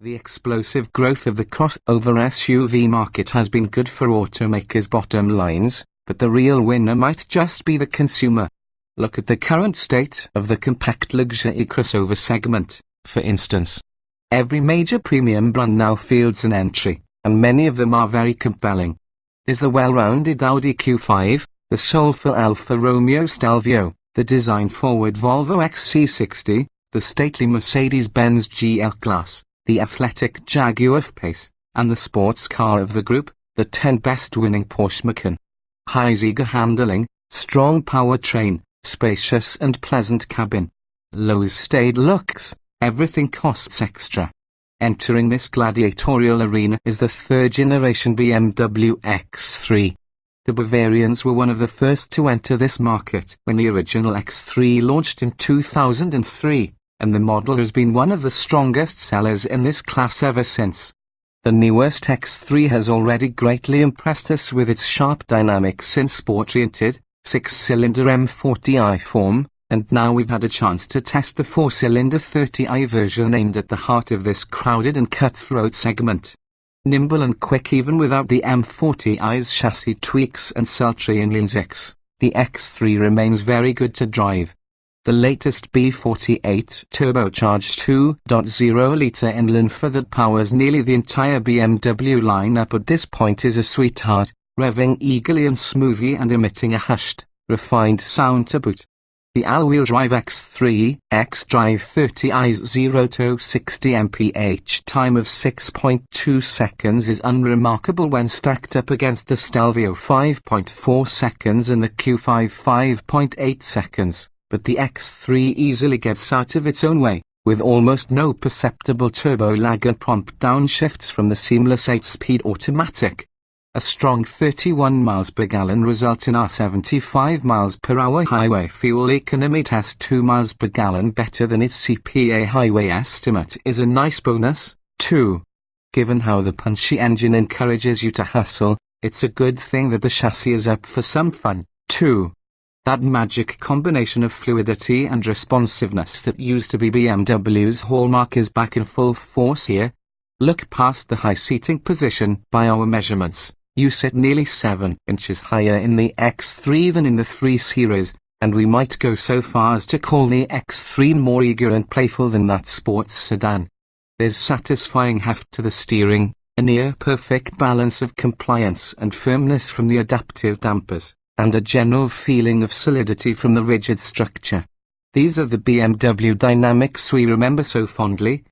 The explosive growth of the crossover SUV market has been good for automakers' bottom lines, but the real winner might just be the consumer. Look at the current state of the compact luxury crossover segment, for instance. Every major premium brand now fields an entry, and many of them are very compelling. There's the well-rounded Audi Q5, the soulful Alfa Romeo Stelvio, the design-forward Volvo XC60, the stately Mercedes-Benz GL Class, the athletic Jaguar F-Pace, and the sports car of the group, the 10 best winning Porsche Macan. High eager handling, strong powertrain, spacious and pleasant cabin. Low staid looks, everything costs extra. Entering this gladiatorial arena is the third-generation BMW X3. The Bavarians were one of the first to enter this market when the original X3 launched in 2003, and the model has been one of the strongest sellers in this class ever since. The newest X3 has already greatly impressed us with its sharp dynamics in sport-oriented, 6-cylinder M40i form, and now we've had a chance to test the 4-cylinder 30i version aimed at the heart of this crowded and cutthroat segment. Nimble and quick even without the M40i's chassis tweaks and sultry inline-6, the X3 remains very good to drive. The latest B48 turbocharged 2.0-litre inline-4 that powers nearly the entire BMW lineup at this point is a sweetheart, revving eagerly and smoothly and emitting a hushed, refined sound to boot. The all-wheel drive X3 xDrive 30i's 0 to 60 mph time of 6.2 seconds is unremarkable when stacked up against the Stelvio 5.4 seconds and the Q5 5.8 seconds, but the X3 easily gets out of its own way, with almost no perceptible turbo lag and prompt downshifts from the seamless 8-speed automatic. A strong 31 miles per gallon results in our 75 miles per hour highway fuel economy test. 2 miles per gallon better than its CPA highway estimate is a nice bonus, too. Given how the punchy engine encourages you to hustle, it's a good thing that the chassis is up for some fun, too. That magic combination of fluidity and responsiveness that used to be BMW's hallmark is back in full force here. Look past the high seating position. By our measurements, you sit nearly 7 inches higher in the X3 than in the 3 Series, and we might go so far as to call the X3 more eager and playful than that sports sedan. There's satisfying heft to the steering, a near-perfect balance of compliance and firmness from the adaptive dampers, and a general feeling of solidity from the rigid structure. These are the BMW dynamics we remember so fondly.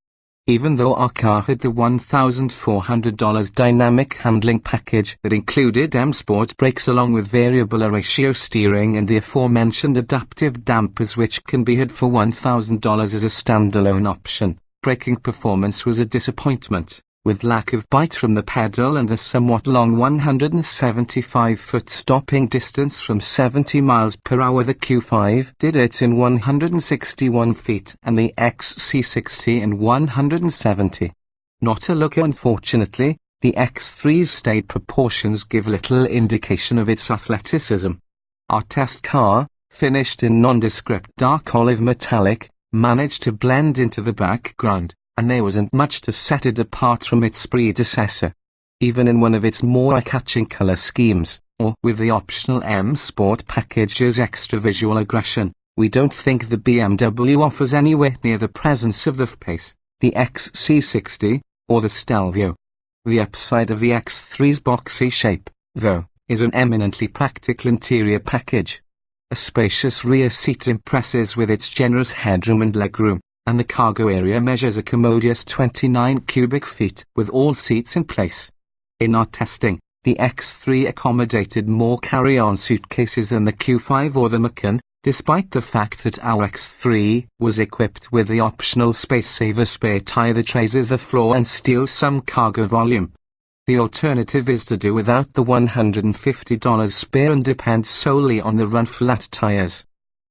Even though our car had the $1,400 dynamic handling package that included M-Sport brakes along with variable ratio steering and the aforementioned adaptive dampers which can be had for $1,000 as a standalone option, braking performance was a disappointment, with lack of bite from the pedal and a somewhat long 175-foot stopping distance from 70 miles per hour. The Q5 did it in 161 feet and the XC60 in 170. Not a looker unfortunately, the X3's staid proportions give little indication of its athleticism. Our test car, finished in nondescript dark olive metallic, managed to blend into the background, and there wasn't much to set it apart from its predecessor. Even in one of its more eye-catching color schemes, or with the optional M-Sport package's extra visual aggression, we don't think the BMW offers anywhere near the presence of the F-Pace, the XC60, or the Stelvio. The upside of the X3's boxy shape, though, is an eminently practical interior package. A spacious rear seat impresses with its generous headroom and legroom, and the cargo area measures a commodious 29 cubic feet with all seats in place. In our testing, the X3 accommodated more carry-on suitcases than the Q5 or the Macan, despite the fact that our X3 was equipped with the optional space-saver spare tire that raises the floor and steals some cargo volume. The alternative is to do without the $150 spare and depend solely on the run-flat tires.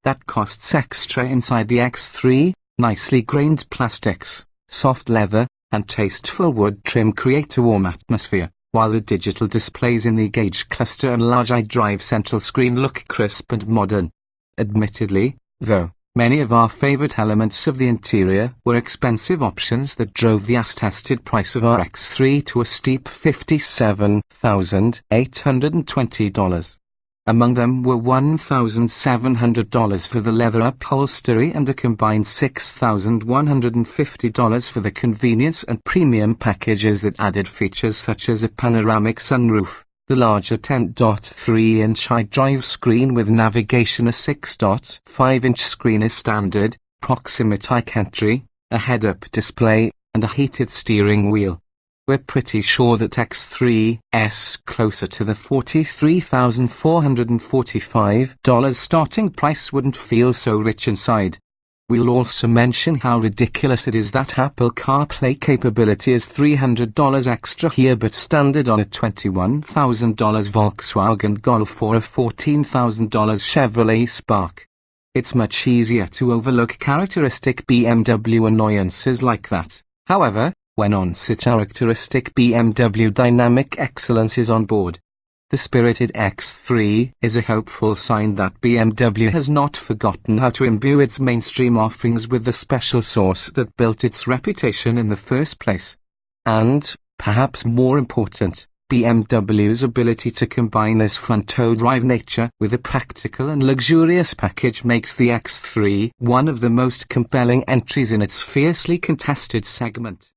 That costs extra inside the X3. Nicely grained plastics, soft leather, and tasteful wood trim create a warm atmosphere, while the digital displays in the gauge cluster and large iDrive central screen look crisp and modern. Admittedly, though, Many of our favorite elements of the interior were expensive options that drove the as-tested price of our X3 to a steep $57,820. Among them were $1,700 for the leather upholstery and a combined $6,150 for the convenience and premium packages that added features such as a panoramic sunroof, the larger 10.3-inch iDrive screen with navigation, a 6.5-inch screen as standard, proximity entry, a head-up display, and a heated steering wheel. We're pretty sure that X3's closer to the $43,445 starting price wouldn't feel so rich inside. We'll also mention how ridiculous it is that Apple CarPlay capability is $300 extra here but standard on a $21,000 Volkswagen Golf or a $14,000 Chevrolet Spark. It's much easier to overlook characteristic BMW annoyances like that. However, when on-site characteristic BMW dynamic excellence is on board. The spirited X3 is a hopeful sign that BMW has not forgotten how to imbue its mainstream offerings with the special sauce that built its reputation in the first place. And, perhaps more important, BMW's ability to combine this front-tow drive nature with a practical and luxurious package makes the X3 one of the most compelling entries in its fiercely contested segment.